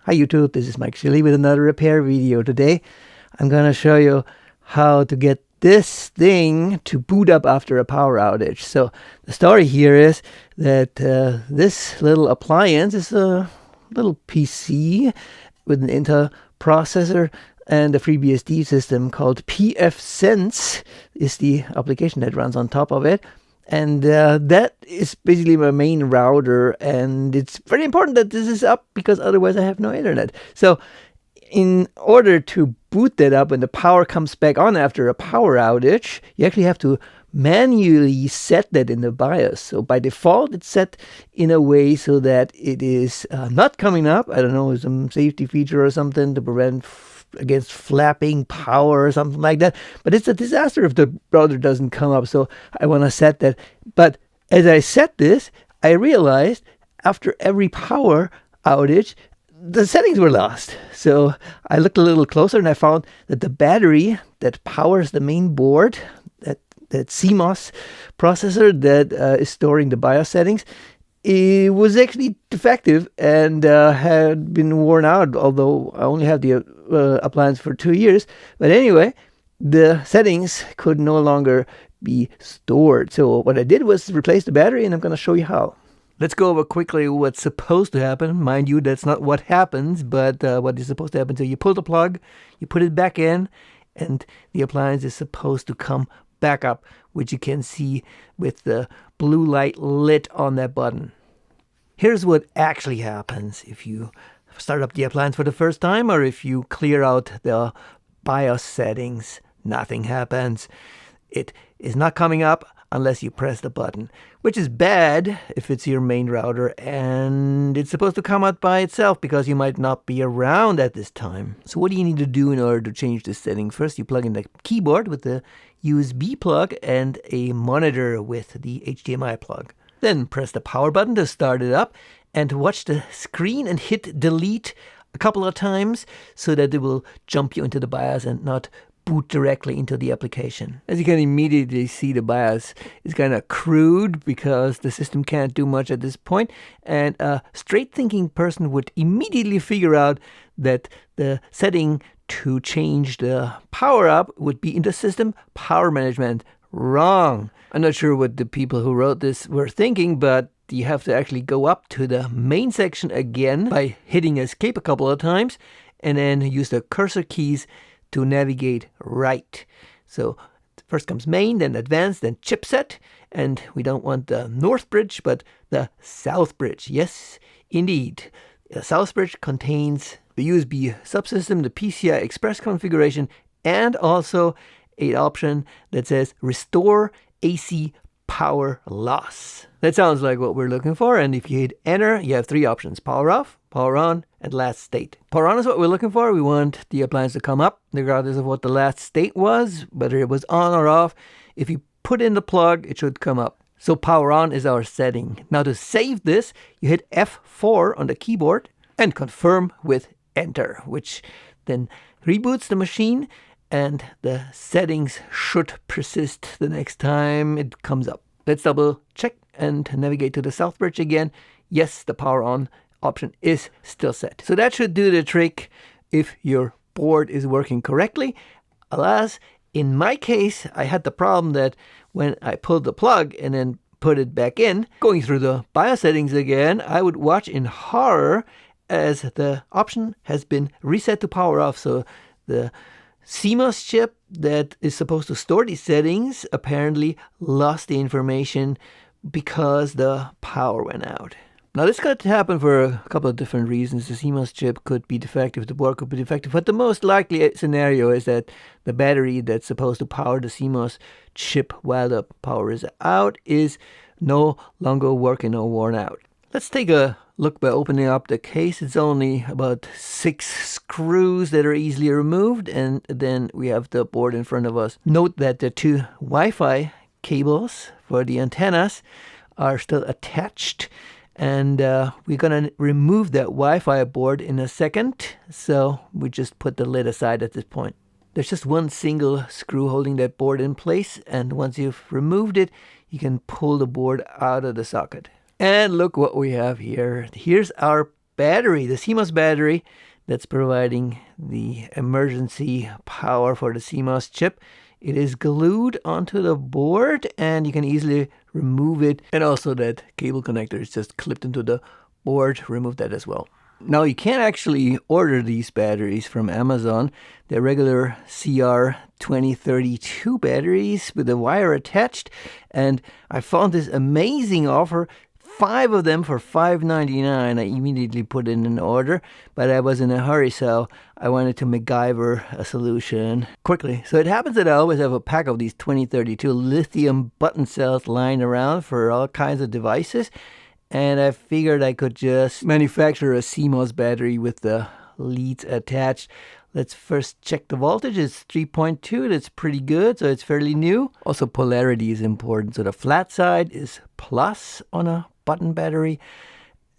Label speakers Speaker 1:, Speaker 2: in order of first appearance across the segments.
Speaker 1: Hi YouTube, this is Mike Shilley with another repair video. Today I'm going to show you how to get this thing to boot up after a power outage. So the story here is that this little appliance is a little PC with an Intel processor and a FreeBSD system called Pfsense is the application that runs on top of it. And that is basically my main router, and it's very important that this is up because otherwise I have no internet. So in order to boot that up when the power comes back on after a power outage, you actually have to manually set that in the BIOS. So by default, it's set in a way so that it is not coming up. I don't know, some safety feature or something to prevent against flapping power or something like that. But it's a disaster if the router doesn't come up. So I want to set that. But as I set this, I realized after every power outage, the settings were lost. So I looked a little closer and I found that the battery that powers the main board, that CMOS processor that is storing the BIOS settings, it was actually defective and had been worn out, although I only have the appliance for 2 years. But anyway, the settings could no longer be stored. So what I did was replace the battery, and I'm going to show you how. Let's go over quickly what's supposed to happen. Mind you, that's not what happens, but what is supposed to happen. So you pull the plug, you put it back in, and the appliance is supposed to come back up, which you can see with the blue light lit on that button. Here's what actually happens if you start up the appliance for the first time, or if you clear out the BIOS settings. Nothing happens. It is not coming up unless you press the button, which is bad if it's your main router, and it's supposed to come out by itself because you might not be around at this time. So what do you need to do in order to change this setting? First, you plug in the keyboard with the USB plug and a monitor with the HDMI plug. Then press the power button to start it up and watch the screen and hit delete a couple of times so that it will jump you into the BIOS and not boot directly into the application. As you can immediately see, the BIOS is kind of crude because the system can't do much at this point, and a straight thinking person would immediately figure out that the setting to change the power up would be in the system power management. Wrong. I'm not sure what the people who wrote this were thinking, but you have to actually go up to the main section again by hitting escape a couple of times and then use the cursor keys to navigate right. So first comes main, then advanced, then chipset, and we don't want the north bridge, but the south bridge. Yes, indeed. The south bridge contains the USB subsystem, the PCI Express configuration, and also an option that says restore AC power loss. That sounds like what we're looking for, and if you hit enter, you have three options: power off, power on, and last state. Power on is what we're looking for. We want the appliance to come up regardless of what the last state was, whether it was on or off. If you put in the plug, it should come up. So power on is our setting. Now to save this, you hit F4 on the keyboard and confirm with enter, which then reboots the machine, and the settings should persist the next time it comes up. Let's double check and navigate to the south bridge again. Yes, the power on option is still set. So that should do the trick if your board is working correctly. Alas, in my case, I had the problem that when I pulled the plug and then put it back in, going through the BIOS settings again, I would watch in horror as the option has been reset to power off. So the CMOS chip that is supposed to store these settings apparently lost the information because the power went out. Now this could happen for a couple of different reasons. The CMOS chip could be defective, the board could be defective, but the most likely scenario is that the battery that's supposed to power the CMOS chip while the power is out is no longer working or worn out. Let's take a look by opening up the case. It's only about 6 screws that are easily removed, and then we have the board in front of us. Note that the 2 Wi-Fi cables for the antennas are still attached, and we're going to remove that Wi-Fi board in a second, so we just put the lid aside at this point. There's just one single screw holding that board in place, and once you've removed it, you can pull the board out of the socket. And look what we have here. Here's our battery, the CMOS battery that's providing the emergency power for the CMOS chip. It is glued onto the board and you can easily remove it. And also that cable connector is just clipped into the board. Remove that as well. Now you can't actually order these batteries from Amazon. They're regular CR2032 batteries with a wire attached. And I found this amazing offer. 5 of them for $5.99. I immediately put in an order, but I was in a hurry, so I wanted to MacGyver a solution quickly. So it happens that I always have a pack of these 2032 lithium button cells lying around for all kinds of devices, and I figured I could just manufacture a CMOS battery with the leads attached. Let's first check the voltage. It's 3.2. That's pretty good, so it's fairly new. Also, polarity is important. So the flat side is plus on a button battery,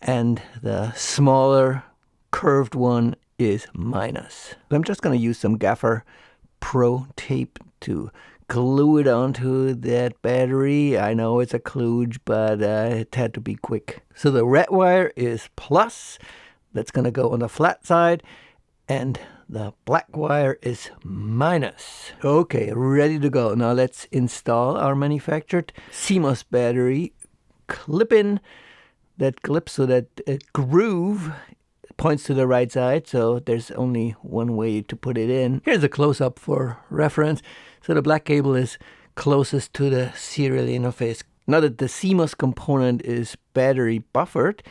Speaker 1: and the smaller curved one is minus. I'm just going to use some Gaffer Pro tape to glue it onto that battery. I know it's a kludge, but it had to be quick. So the red wire is plus. That's going to go on the flat side, and the black wire is minus. Okay, ready to go. Now let's install our manufactured CMOS battery. Clip in that clip so that a groove points to the right side, so there's only one way to put it in. Here's a close-up for reference. So the black cable is closest to the serial interface. Now that the CMOS component is battery buffered,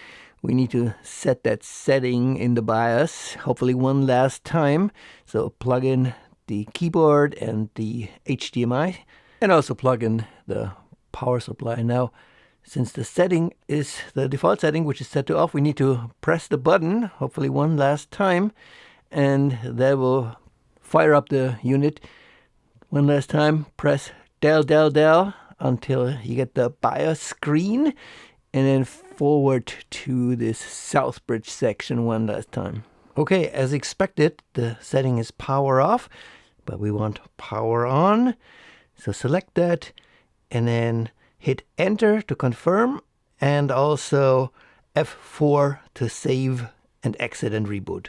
Speaker 1: we need to set that setting in the BIOS, hopefully one last time. So plug in the keyboard and the HDMI, and also plug in the power supply. Now, since the setting is the default setting, which is set to off, we need to press the button, hopefully one last time, and that will fire up the unit. One last time, press del until you get the BIOS screen, and then forward to this Southbridge section one last time. Okay, as expected, the setting is power off, but we want power on. So select that, and then hit enter to confirm, and also F4 to save and exit and reboot.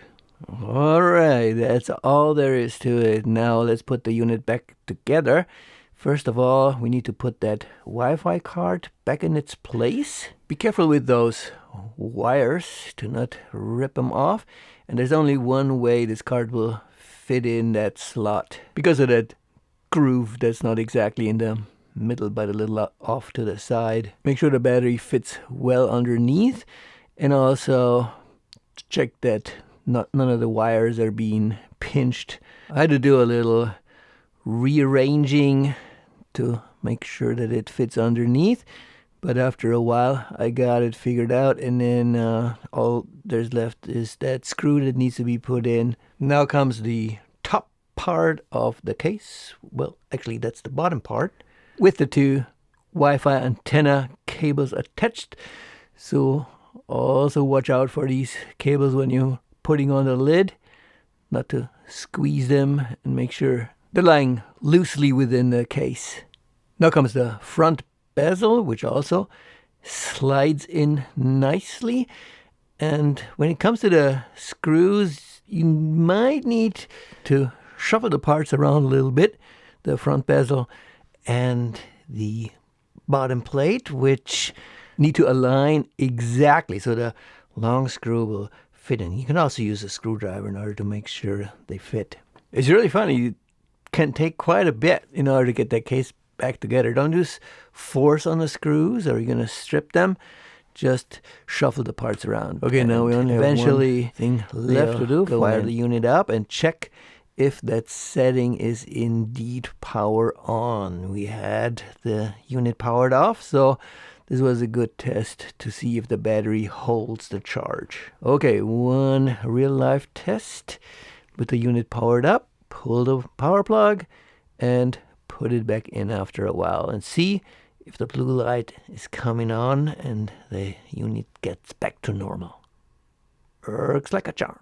Speaker 1: All right, that's all there is to it. Now let's put the unit back together. First of all, we need to put that Wi-Fi card back in its place. Be careful with those wires to not rip them off. And there's only one way this card will fit in that slot, because of that groove that's not exactly in the middle but a little off to the side. Make sure the battery fits well underneath, and also check that none of the wires are being pinched. I had to do a little rearranging to make sure that it fits underneath, but after a while I got it figured out, and then all there's left is that screw that needs to be put in. Now comes the top part of the case. Well, actually that's the bottom part, with the 2 Wi-Fi antenna cables attached. So also watch out for these cables when you're putting on the lid, not to squeeze them, and make sure they're lying loosely within the case. Now comes the front bezel, which also slides in nicely. And when it comes to the screws, you might need to shuffle the parts around a little bit. The front bezel and the bottom plate, which need to align exactly so the long screw will fit in. You can also use a screwdriver in order to make sure they fit. It's really funny. You can take quite a bit in order to get that case back together. Don't use force on the screws or you're going to strip them. Just shuffle the parts around. Okay, now we only have one thing left to do. Fire the unit up and check if that setting is indeed power on. We had the unit powered off, so this was a good test to see if the battery holds the charge. Okay, one real life test with the unit powered up. Pull the power plug and put it back in after a while and see if the blue light is coming on and the unit gets back to normal. Works like a charm.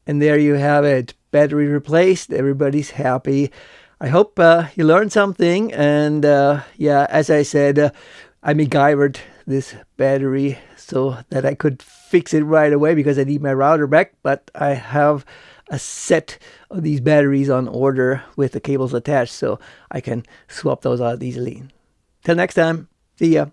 Speaker 1: And there you have it. Battery replaced. Everybody's happy. I hope you learned something. And yeah, as I said, I MacGyvered this battery so that I could fix it right away because I need my router back, but I have a set of these batteries on order with the cables attached, so I can swap those out easily. Till next time, see ya.